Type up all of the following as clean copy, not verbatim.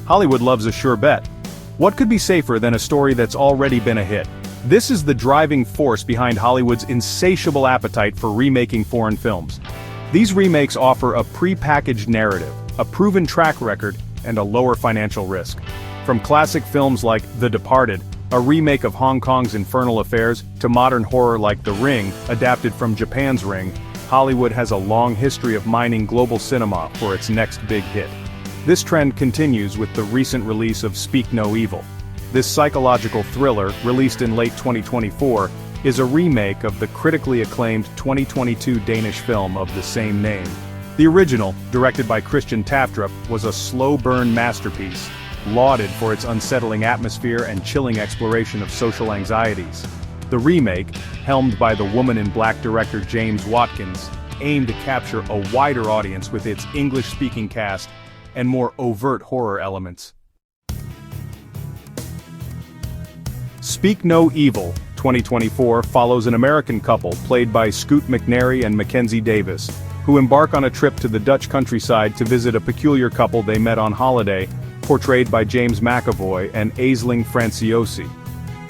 Hollywood loves a sure bet. What could be safer than a story that's already been a hit? This is the driving force behind Hollywood's insatiable appetite for remaking foreign films. These remakes offer a pre-packaged narrative, a proven track record, and a lower financial risk. From classic films like The Departed, a remake of Hong Kong's infernal affairs, to modern horror like The Ring, adapted from Japan's Ring, Hollywood has a long history of mining global cinema for its next big hit. This trend continues with the recent release of Speak No Evil. This psychological thriller, released in late 2024, is a remake of the critically acclaimed 2022 Danish film of the same name. The original, directed by Christian Tafdrup, was a slow-burn masterpiece, lauded for its unsettling atmosphere and chilling exploration of social anxieties. The remake, helmed by the Woman in Black director James Watkins, aimed to capture a wider audience with its English-speaking cast and more overt horror elements. Speak No Evil, 2024, follows an American couple played by Scoot McNairy and Mackenzie Davis, who embark on a trip to the Dutch countryside to visit a peculiar couple they met on holiday, portrayed by James McAvoy and Aisling Franciosi.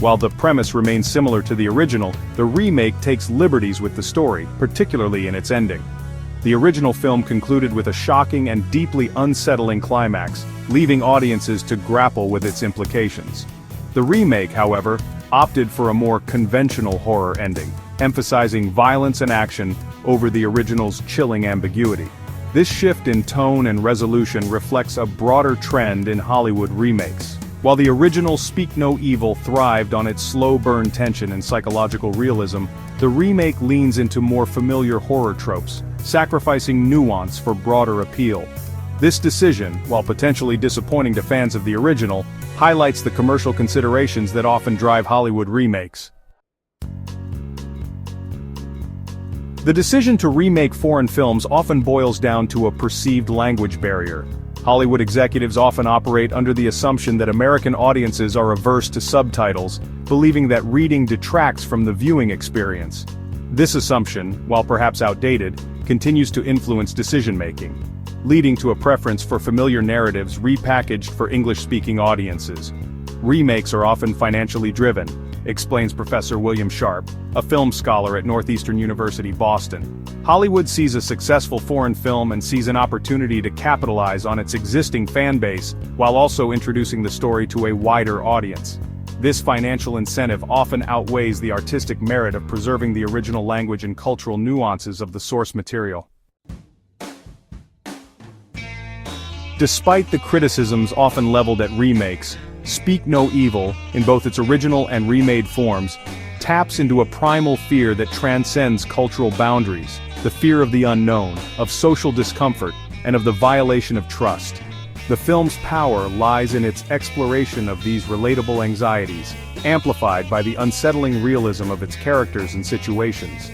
While the premise remains similar to the original, the remake takes liberties with the story, particularly in its ending. The original film concluded with a shocking and deeply unsettling climax, leaving audiences to grapple with its implications. The remake, however, opted for a more conventional horror ending, emphasizing violence and action over the original's chilling ambiguity. This shift in tone and resolution reflects a broader trend in Hollywood remakes. While the original Speak No Evil thrived on its slow-burn tension and psychological realism, the remake leans into more familiar horror tropes, sacrificing nuance for broader appeal. This decision, while potentially disappointing to fans of the original, highlights the commercial considerations that often drive Hollywood remakes. The decision to remake foreign films often boils down to a perceived language barrier. Hollywood executives often operate under the assumption that American audiences are averse to subtitles, believing that reading detracts from the viewing experience. This assumption, while perhaps outdated, continues to influence decision-making, leading to a preference for familiar narratives repackaged for English-speaking audiences. Remakes are often financially driven, explains Professor William Sharp, a film scholar at Northeastern University, Boston. Hollywood sees a successful foreign film and sees an opportunity to capitalize on its existing fan base, while also introducing the story to a wider audience. This financial incentive often outweighs the artistic merit of preserving the original language and cultural nuances of the source material. Despite the criticisms often leveled at remakes, Speak No Evil, in both its original and remade forms, taps into a primal fear that transcends cultural boundaries, the fear of the unknown, of social discomfort, and of the violation of trust. The film's power lies in its exploration of these relatable anxieties, amplified by the unsettling realism of its characters and situations.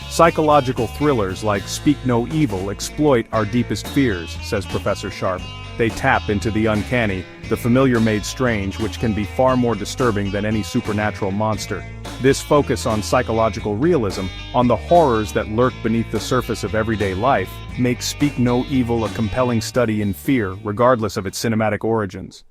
Psychological thrillers like Speak No Evil exploit our deepest fears, says Professor Sharp. They tap into the uncanny, the familiar made strange, which can be far more disturbing than any supernatural monster. This focus on psychological realism, on the horrors that lurk beneath the surface of everyday life, makes Speak No Evil a compelling study in fear, regardless of its cinematic origins.